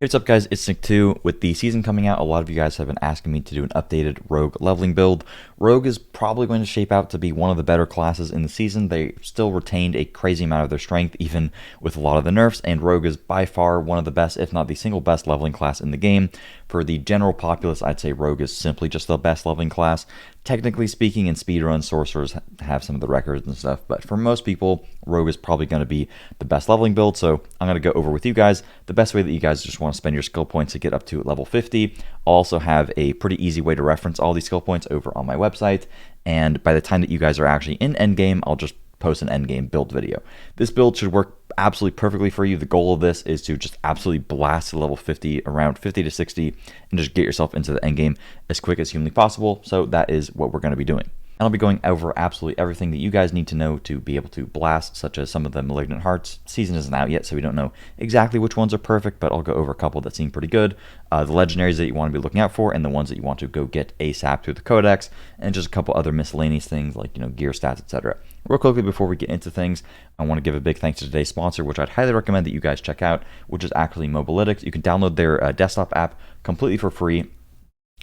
Hey, what's up guys, it's Nick2. With the season coming out, a lot of you guys have been asking me to do an updated Rogue leveling build. Rogue is probably going to shape out to be one of the better classes in the season. They still retained a crazy amount of their strength, even with a lot of the nerfs, and Rogue is by far one of the best, if not the single best leveling class in the game. For the general populace, I'd say Rogue is simply just the best leveling class. Technically speaking, in speedrun, sorcerers have some of the records and stuff, but for most people, Rogue is probably going to be the best leveling build, so I'm going to go over with you guys the best way that you guys just want to spend your skill points to get up to level 50. I'll also have a pretty easy way to reference all these skill points over on my website, and by the time that you guys are actually in endgame, I'll just post an endgame build video. This build should work absolutely perfectly for you. The goal of this is to just absolutely blast to level 50, around 50 to 60, and just get yourself into the endgame as quick as humanly possible. So that is what we're going to be doing. And I'll be going over absolutely everything that you guys need to know to be able to blast, such as some of the Malignant Hearts. Season isn't out yet, so we don't know exactly which ones are perfect, but I'll go over a couple that seem pretty good. The Legendaries that you want to be looking out for, and the ones that you want to go get ASAP through the Codex, and just a couple other miscellaneous things like, gear stats, etc. Real quickly before we get into things, I want to give a big thanks to today's sponsor, which I'd highly recommend that you guys check out, which is actually Mobilytics. You can download their desktop app completely for free.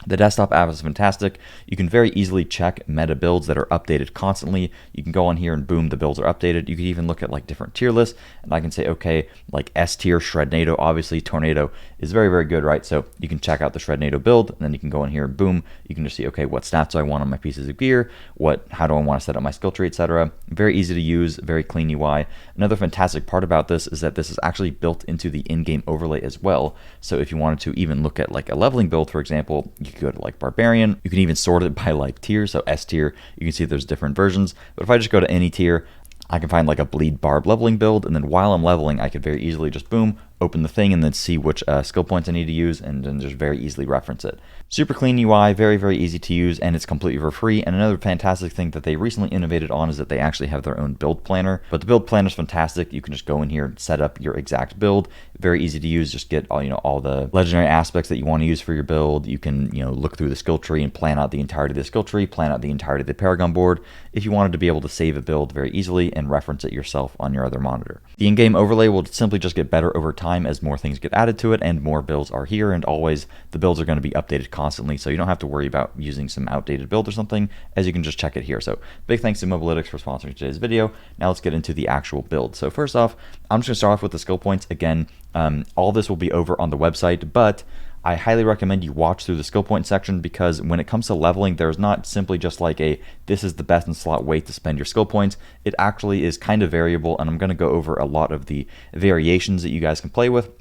The desktop app is fantastic. You can very easily check meta builds that are updated constantly. You can go on here and boom, the builds are updated. You can even look at like different tier lists, and I can say, okay, like S tier Shrednado, obviously Tornado is very, very good, right? So you can check out the Shrednado build, and then you can go in here and boom, you can just see, okay, what stats do I want on my pieces of gear? How do I want to set up my skill tree, etc. Very easy to use, very clean UI. Another fantastic part about this is that this is actually built into the in-game overlay as well. So if you wanted to even look at like a leveling build, for example, you could go to like Barbarian. You can even sort it by like tier. So S tier, you can see there's different versions. But if I just go to any tier, I can find like a bleed barb leveling build, and then while I'm leveling, I could very easily just boom, open the thing, and then see which skill points I need to use, and then just very easily reference it. Super clean UI, very, very easy to use, and it's completely for free. And another fantastic thing that they recently innovated on is that they actually have their own build planner. But the build planner is fantastic. You can just go in here and set up your exact build. Very easy to use. Just get all the legendary aspects that you want to use for your build. You can look through the skill tree and plan out the entirety of the skill tree, plan out the entirety of the Paragon board, if you wanted to be able to save a build very easily and reference it yourself on your other monitor. The in-game overlay will simply just get better over time as more things get added to it and more builds are here, and always the builds are going to be updated constantly, so you don't have to worry about using some outdated build or something, as you can just check it here. So big thanks to Mobilytics for sponsoring today's video. Now let's get into the actual build. So first off, I'm just going to start off with the skill points. Again, all this will be over on the website, but I highly recommend you watch through the skill point section, because when it comes to leveling, there's not simply just like this is the best in slot way to spend your skill points. It actually is kind of variable, and I'm going to go over a lot of the variations that you guys can play with.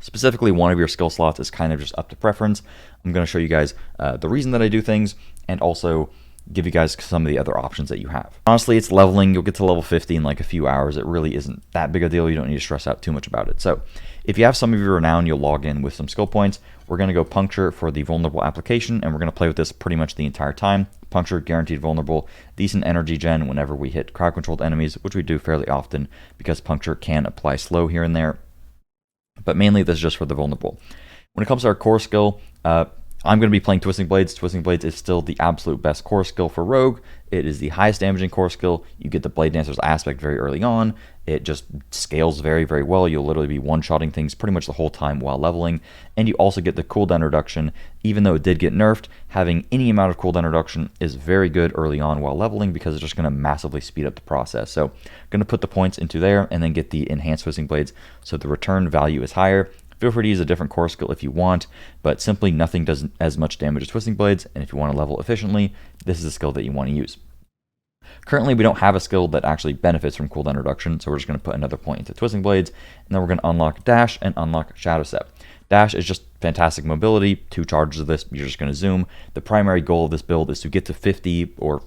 Specifically, one of your skill slots is kind of just up to preference. I'm going to show you guys the reason that I do things, and also give you guys some of the other options that you have. Honestly, it's leveling. You'll get to level 50 in like a few hours. It really isn't that big a deal. You don't need to stress out too much about it. So if you have some of your renown, you'll log in with some skill points. We're going to go puncture for the vulnerable application, and we're going to play with this pretty much the entire time. Puncture, guaranteed vulnerable, decent energy gen whenever we hit crowd controlled enemies, which we do fairly often because puncture can apply slow here and there. But mainly this is just for the vulnerable. When it comes to our core skill, I'm going to be playing Twisting Blades. Twisting Blades is still the absolute best core skill for Rogue. It is the highest damaging core skill. You get the Blade Dancer's aspect very early on. It just scales very, very well. You'll literally be one-shotting things pretty much the whole time while leveling. And you also get the cooldown reduction. Even though it did get nerfed, having any amount of cooldown reduction is very good early on while leveling, because it's just going to massively speed up the process. So I'm going to put the points into there and then get the enhanced Twisting Blades, so the return value is higher. Feel free to use a different core skill if you want, but simply nothing does as much damage as Twisting Blades, and if you want to level efficiently, this is a skill that you want to use. Currently, we don't have a skill that actually benefits from cooldown reduction, so we're just going to put another point into Twisting Blades, and then we're going to unlock Dash and unlock Shadow Step. Dash is just fantastic mobility. 2 charges of this, you're just going to zoom. The primary goal of this build is to get to 50, or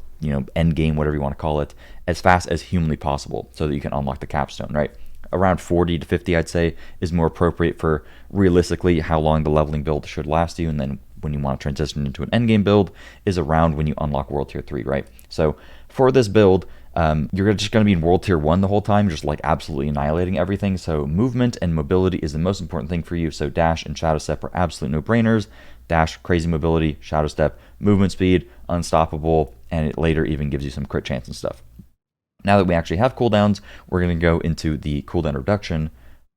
end game, whatever you want to call it, as fast as humanly possible, so that you can unlock the capstone, right? Around 40 to 50, I'd say, is more appropriate for realistically how long the leveling build should last you. And then when you want to transition into an endgame build is around when you unlock World Tier 3, right? So for this build, you're just going to be in World Tier 1 the whole time, just like absolutely annihilating everything. So movement and mobility is the most important thing for you. So Dash and Shadow Step are absolute no-brainers. Dash, crazy mobility. Shadow Step, movement speed, unstoppable, and it later even gives you some crit chance and stuff. Now that we actually have cooldowns, we're going to go into the cooldown reduction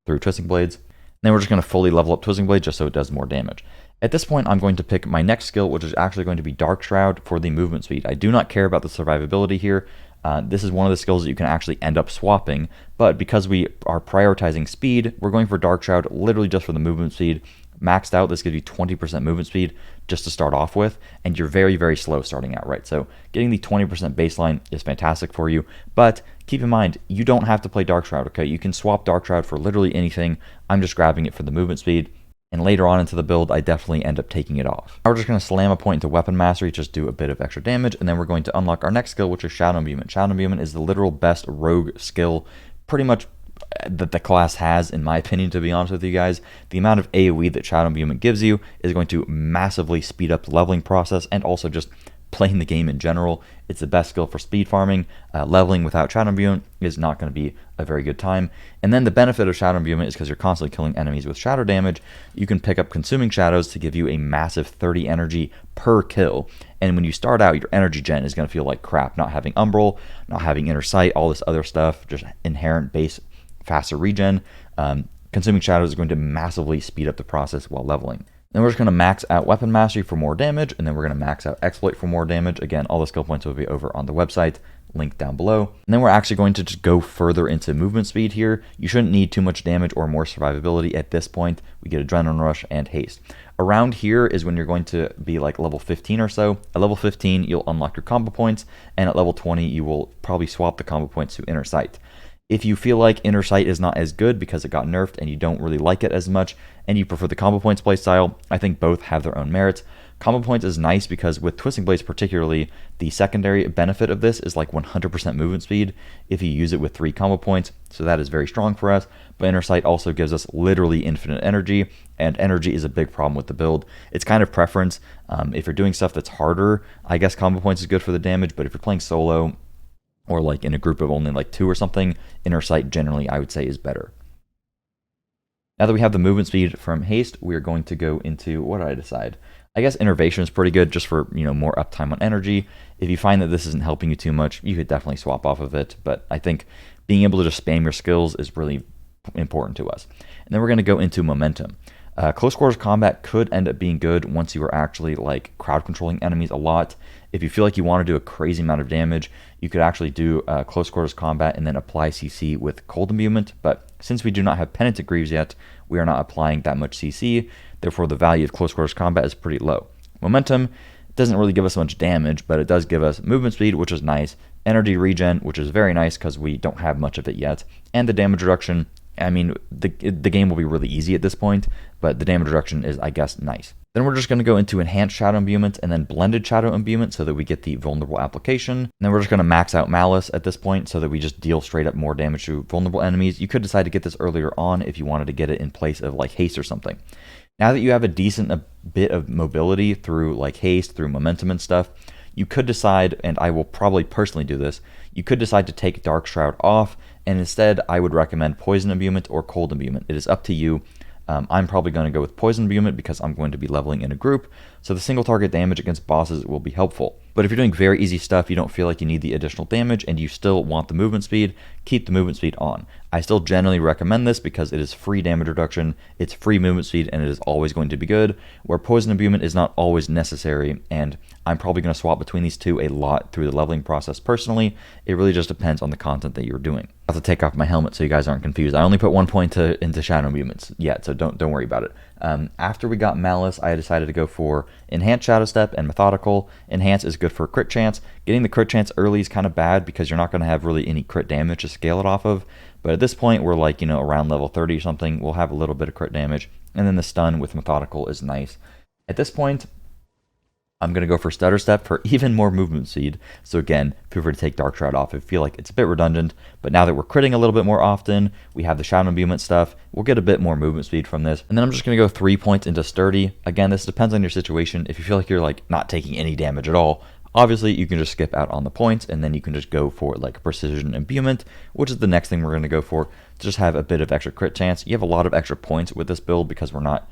through Twisting Blades. Then we're just going to fully level up Twisting Blade just so it does more damage. At this point, I'm going to pick my next skill, which is actually going to be Dark Shroud for the movement speed. I do not care about the survivability here. This is one of the skills that you can actually end up swapping, but because we are prioritizing speed, we're going for Dark Shroud literally just for the movement speed. Maxed out, this gives you 20% movement speed just to start off with, and you're very, very slow starting out, right? So getting the 20% baseline is fantastic for you, but keep in mind, you don't have to play Dark Shroud, okay? You can swap Dark Shroud for literally anything. I'm just grabbing it for the movement speed, and later on into the build, I definitely end up taking it off. Now we're just going to slam a point into Weapon Mastery, just do a bit of extra damage, and then we're going to unlock our next skill, which is Shadow Imbuement. Shadow Imbuement is the literal best rogue skill, pretty much that the class has, in my opinion, to be honest with you guys. The amount of AoE that Shadow Imbuement gives you is going to massively speed up the leveling process and also just playing the game in general. It's the best skill for speed farming. Leveling without Shadow Imbuement is not going to be a very good time. And then the benefit of Shadow Imbuement is because you're constantly killing enemies with shadow damage, you can pick up Consuming Shadows to give you a massive 30 energy per kill. And when you start out, your energy gen is going to feel like crap, not having Umbral, not having Inner Sight, all this other stuff, just inherent base faster regen. Consuming Shadows is going to massively speed up the process while leveling. Then we're just going to max out Weapon Mastery for more damage, and then we're going to max out Exploit for more damage. Again, all the skill points will be over on the website, link down below. And then we're actually going to just go further into movement speed here. You shouldn't need too much damage or more survivability at this point. We get Adrenaline Rush and Haste. Around here is when you're going to be like level 15 or so. At level 15, you'll unlock your combo points, and at level 20, you will probably swap the combo points to Inner Sight. If you feel like Inner Sight is not as good because it got nerfed and you don't really like it as much, and you prefer the combo points playstyle, I think both have their own merits. Combo points is nice because with Twisting Blades particularly, the secondary benefit of this is like 100% movement speed if you use it with 3 combo points, so that is very strong for us. But Inner Sight also gives us literally infinite energy, and energy is a big problem with the build. It's kind of preference. If you're doing stuff that's harder, I guess combo points is good for the damage, but if you're playing solo, or like in a group of only like 2 or something, Inner Sight generally I would say is better. Now that we have the movement speed from Haste, we are going to go into, what did I decide? I guess Innervation is pretty good just for, more uptime on energy. If you find that this isn't helping you too much, you could definitely swap off of it, but I think being able to just spam your skills is really important to us. And then we're going to go into Momentum. Close quarters combat could end up being good once you are actually like crowd controlling enemies a lot. If you feel like you want to do a crazy amount of damage, you could actually do close quarters combat and then apply CC with Cold Imbuement. But since we do not have Penitent Greaves yet, we are not applying that much CC. Therefore, the value of close quarters combat is pretty low. Momentum doesn't really give us much damage, but it does give us movement speed, which is nice. Energy regen, which is very nice because we don't have much of it yet. And the damage reduction. I mean, the game will be really easy at this point, but the damage reduction is, I guess, nice. Then we're just going to go into Enhanced Shadow Imbuement and then Blended Shadow Imbuement so that we get the vulnerable application. And then we're just going to max out Malice at this point so that we just deal straight up more damage to vulnerable enemies. You could decide to get this earlier on if you wanted to get it in place of like Haste or something. Now that you have a bit of mobility through like Haste, through Momentum and stuff, you could decide, and I will probably personally do this, you could decide to take Dark Shroud off, and instead I would recommend Poison Imbuement or Cold Imbuement. It is up to you. I'm probably going to go with Poison Imbuement because I'm going to be leveling in a group, so the single target damage against bosses will be helpful. But if you're doing very easy stuff, you don't feel like you need the additional damage, and you still want the movement speed, keep the movement speed on. I still generally recommend this because it is free damage reduction, it's free movement speed, and it is always going to be good, where Poison Imbuement is not always necessary, and I'm probably going to swap between these two a lot through the leveling process personally. It really just depends on the content that you're doing. I have to take off my helmet so you guys aren't confused. I only put 1 point into Shadow Imbuements yet, so don't worry about it. After we got Malice, I decided to go for Enhanced Shadow Step and Methodical. Enhance is good for crit chance. Getting the crit chance early is kind of bad because you're not going to have really any crit damage to scale it off of. But at this point, we're like, around level 30 or something. We'll have a little bit of crit damage. And then the stun with Methodical is nice. At this point, I'm going to go for Stutter Step for even more movement speed. So again, feel free to take Dark Shroud off. I feel like it's a bit redundant, but now that we're critting a little bit more often, we have the Shadow Imbuement stuff, we'll get a bit more movement speed from this. And then I'm just going to go 3 points into Sturdy. Again, this depends on your situation. If you feel like you're like not taking any damage at all, obviously you can just skip out on the points, and then you can just go for like Precision Imbuement, which is the next thing we're going to go for, to just have a bit of extra crit chance. You have a lot of extra points with this build because we're not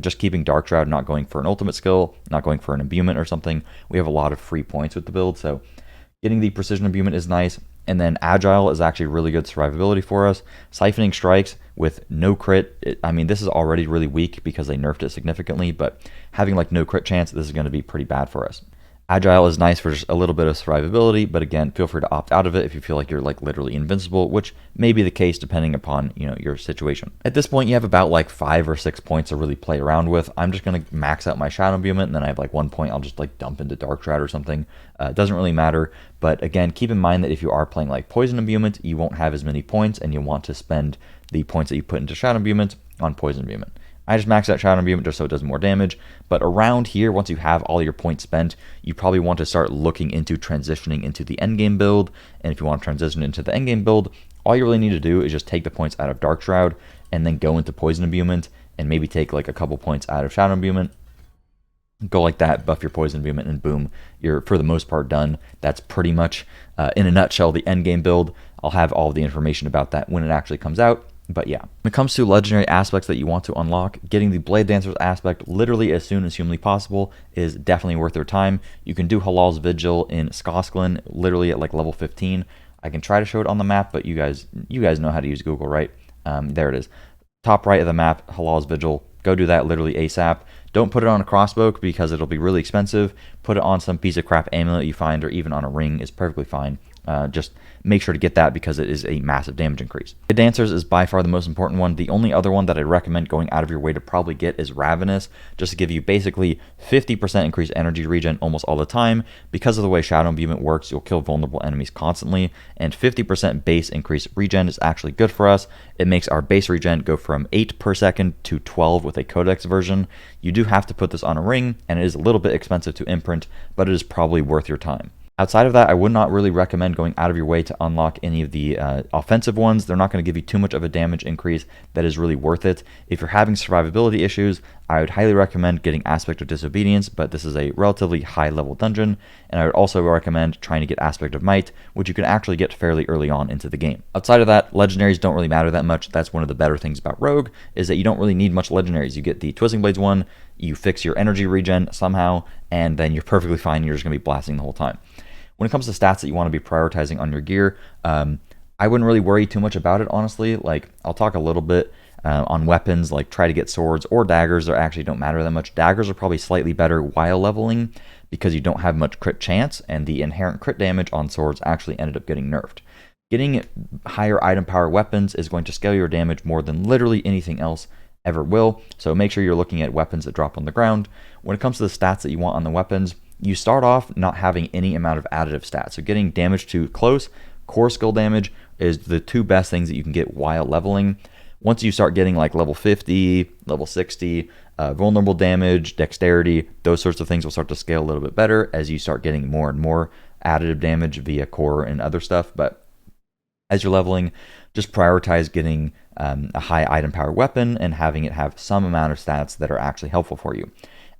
just keeping Dark Shroud, not going for an ultimate skill, not going for an imbuement or something. We have a lot of free points with the build, so getting the Precision Imbuement is nice. And then Agile is actually really good survivability for us. Siphoning Strikes with no crit, I mean, this is already really weak because they nerfed it significantly, but having like no crit chance, this is going to be pretty bad for us. Agile is nice for just a little bit of survivability, but again, feel free to opt out of it if you feel like you're like literally invincible, which may be the case depending upon, your situation. At this point, you have about like 5 or 6 points to really play around with. I'm just going to max out my Shadow Imbuement, and then I have like 1 point I'll just like dump into Dark Shroud or something. It doesn't really matter, but again, keep in mind that if you are playing like Poison Imbuement, you won't have as many points, and you want to spend the points that you put into Shadow Imbuement on Poison Imbuement. I just max out Shadow Imbuement just so it does more damage, but around here, once you have all your points spent, you probably want to start looking into transitioning into the endgame build, and if you want to transition into the endgame build, all you really need to do is just take the points out of Dark Shroud, and then go into Poison Imbuement, and maybe take like a couple points out of Shadow Imbuement, go like that, buff your Poison Imbuement, and boom, you're for the most part done. That's pretty much, in a nutshell, the endgame build. I'll have all of the information about that when it actually comes out. But yeah, when it comes to legendary aspects that you want to unlock, getting the Blade Dancer's aspect literally as soon as humanly possible is definitely worth your time. You can do Halal's Vigil in Skosklin literally at like level 15. I can try to show it on the map, but you guys know how to use Google, right? There it is. Top right of the map, Halal's Vigil. Go do that literally ASAP. Don't put it on a crossbow because it'll be really expensive. Put it on some piece of crap amulet you find, or even on a ring is perfectly fine. Just make sure to get that because it is a massive damage increase. The Dancers is by far the most important one. The only other one that I recommend going out of your way to probably get is Ravenous, just to give you basically 50% increased energy regen almost all the time. Because of the way Shadow Imbuement works, you'll kill vulnerable enemies constantly, and 50% base increased regen is actually good for us. It makes our base regen go from 8 per second to 12 with a Codex version. You do have to put this on a ring, and it is a little bit expensive to imprint, but it is probably worth your time. Outside of that, I would not really recommend going out of your way to unlock any of the offensive ones. They're not going to give you too much of a damage increase that is really worth it. If you're having survivability issues, I would highly recommend getting Aspect of Disobedience, but this is a relatively high level dungeon, and I would also recommend trying to get Aspect of Might, which you can actually get fairly early on into the game. Outside of that, legendaries don't really matter that much. That's one of the better things about Rogue, is that you don't really need much legendaries. You get the Twisting Blades one, you fix your energy regen somehow, and then you're perfectly fine. You're just going to be blasting the whole time. When it comes to stats that you want to be prioritizing on your gear, I wouldn't really worry too much about it, honestly. Like, I'll talk a little bit on weapons, like try to get swords or daggers. They actually don't matter that much. Daggers are probably slightly better while leveling because you don't have much crit chance, and the inherent crit damage on swords actually ended up getting nerfed. Getting higher item power weapons is going to scale your damage more than literally anything else ever will, so make sure you're looking at weapons that drop on the ground. When it comes to the stats that you want on the weapons, you start off not having any amount of additive stats. So getting damage to close, core skill damage is the two best things that you can get while leveling. Once you start getting like level 50, level 60, vulnerable damage, dexterity, those sorts of things will start to scale a little bit better as you start getting more and more additive damage via core and other stuff. But as you're leveling, just prioritize getting a high item power weapon and having it have some amount of stats that are actually helpful for you.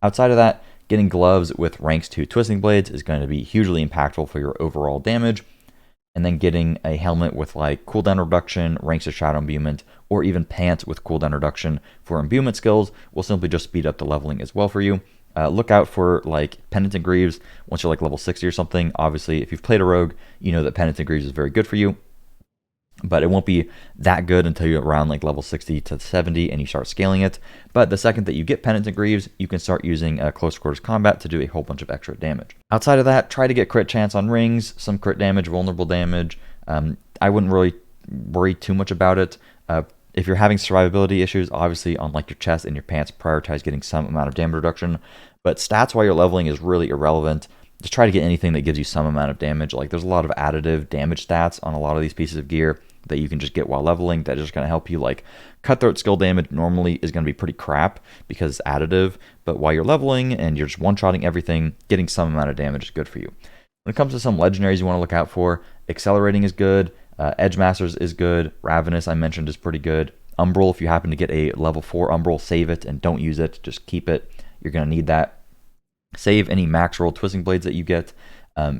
Outside of that, getting gloves with ranks 2 Twisting Blades is going to be hugely impactful for your overall damage. And then getting a helmet with like cooldown reduction, ranks of Shadow Imbuement, or even pants with cooldown reduction for imbuement skills will simply just speed up the leveling as well for you. Look out for like Penitent Greaves once you're like level 60 or something. Obviously, if you've played a rogue, you know that Penitent Greaves is very good for you. But it won't be that good until you're around like level 60 to 70 and you start scaling it. But the second that you get Penitent Greaves, you can start using close quarters combat to do a whole bunch of extra damage. Outside of that, try to get crit chance on rings, some crit damage, vulnerable damage. I wouldn't really worry too much about it. If you're having survivability issues, obviously on like your chest and your pants, prioritize getting some amount of damage reduction. But stats while you're leveling is really irrelevant. Just try to get anything that gives you some amount of damage. Like there's a lot of additive damage stats on a lot of these pieces of gear that you can just get while leveling that is just going to help you. Like cutthroat skill damage normally is going to be pretty crap because it's additive, but while you're leveling and you're just one-shotting everything, getting some amount of damage is good for you. When it comes to some legendaries you want to look out for, Accelerating is good, Edge Masters is good, Ravenous I mentioned is pretty good, Umbral, if you happen to get a level 4 Umbral, save it and don't use it, just keep it, you're going to need that. Save any max roll Twisting Blades that you get.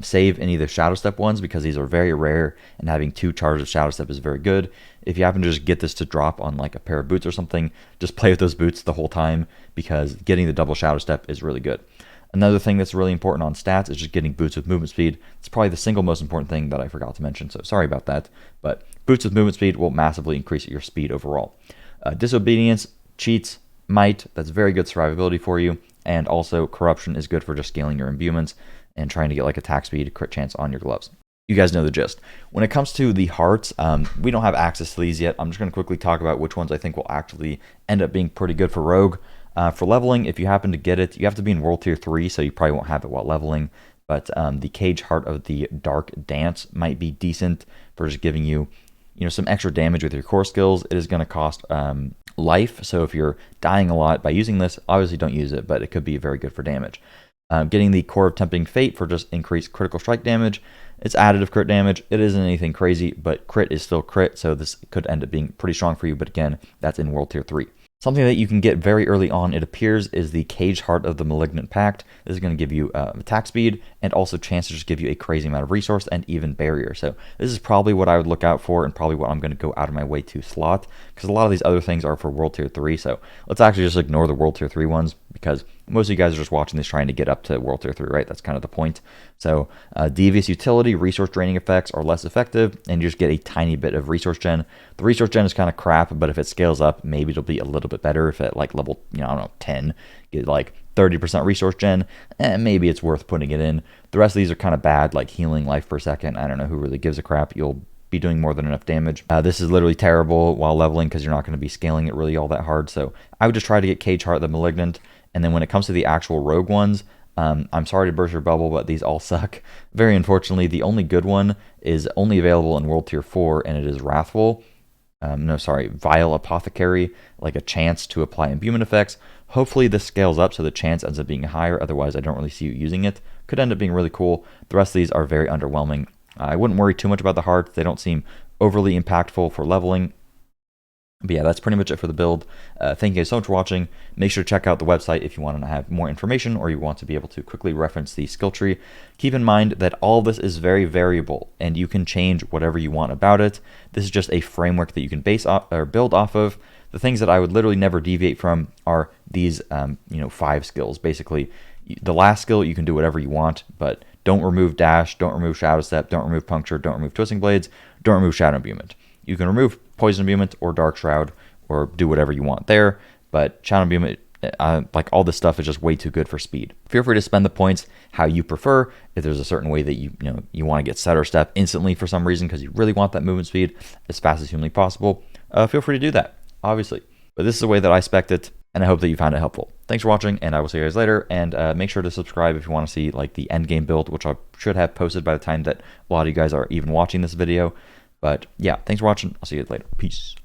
Save any of the Shadow Step ones because these are very rare, and having 2 charges of Shadow Step is very good. If you happen to just get this to drop on like a pair of boots or something, just play with those boots the whole time because getting the double Shadow Step is really good. Another thing that's really important on stats is just getting boots with movement speed. It's probably the single most important thing that I forgot to mention, so sorry about that. But boots with movement speed will massively increase your speed overall. Disobedience, cheats, might, that's very good survivability for you. And also corruption is good for just scaling your imbuements and trying to get like attack speed, crit chance on your gloves. You guys know the gist. When it comes to the hearts, we don't have access to these yet. I'm just going to quickly talk about which ones I think will actually end up being pretty good for Rogue. For leveling, if you happen to get it, you have to be in World Tier 3, so you probably won't have it while leveling. But the Cage Heart of the Dark Dance might be decent for just giving you, some extra damage with your core skills. It is going to cost life, so if you're dying a lot by using this, obviously don't use it, but it could be very good for damage. Getting the Core of Tempting Fate for just increased critical strike damage. It's additive crit damage. It isn't anything crazy, but crit is still crit, so this could end up being pretty strong for you, but again, that's in World Tier 3. Something that you can get very early on, it appears, is the Cage Heart of the Malignant Pact. This is going to give you attack speed and also chance to just give you a crazy amount of resource and even barrier. So this is probably what I would look out for and probably what I'm going to go out of my way to slot, because a lot of these other things are for World Tier 3. So let's actually just ignore the World Tier 3 ones, because most of you guys are just watching this trying to get up to World Tier 3, right? That's kind of the point. So devious utility, resource draining effects are less effective, and you just get a tiny bit of resource gen. The resource gen is kind of crap, but if it scales up, maybe it'll be a little bit better. If at like level, 10, get like 30% resource gen, maybe it's worth putting it in. The rest of these are kind of bad, like healing life per second. I don't know who really gives a crap. You'll be doing more than enough damage. This is literally terrible while leveling because you're not going to be scaling it really all that hard. So I would just try to get Cage Heart the Malignant. And then when it comes to the actual Rogue ones, I'm sorry to burst your bubble, but these all suck. Very unfortunately, the only good one is only available in World Tier 4, and it is Wrathful. Vile Apothecary, like a chance to apply imbuement effects. Hopefully this scales up so the chance ends up being higher, otherwise I don't really see you using it. Could end up being really cool. The rest of these are very underwhelming. I wouldn't worry too much about the hearts. They don't seem overly impactful for leveling. But yeah, that's pretty much it for the build. Thank you guys so much for watching. Make sure to check out the website if you want to have more information or you want to be able to quickly reference the skill tree. Keep in mind that all of this is very variable and you can change whatever you want about it. This is just a framework that you can base off or build off of. The things that I would literally never deviate from are these 5 skills. Basically, the last skill you can do whatever you want, but don't remove dash, don't remove shadow step, don't remove puncture, don't remove twisting blades, don't remove shadow imbuement. You can remove poison imbuement or dark shroud or do whatever you want there, but shadow imbuement, like all this stuff is just way too good for speed. Feel free to spend the points how you prefer. If there's a certain way that you want to get set or step instantly for some reason because you really want that movement speed as fast as humanly possible, feel free to do that, obviously. But this is the way that I spec it, and I hope that you found it helpful. Thanks for watching, and I will see you guys later. And make sure to subscribe if you want to see like the end game build, which I should have posted by the time that a lot of you guys are even watching this video. But yeah, thanks for watching. I'll see you later. Peace.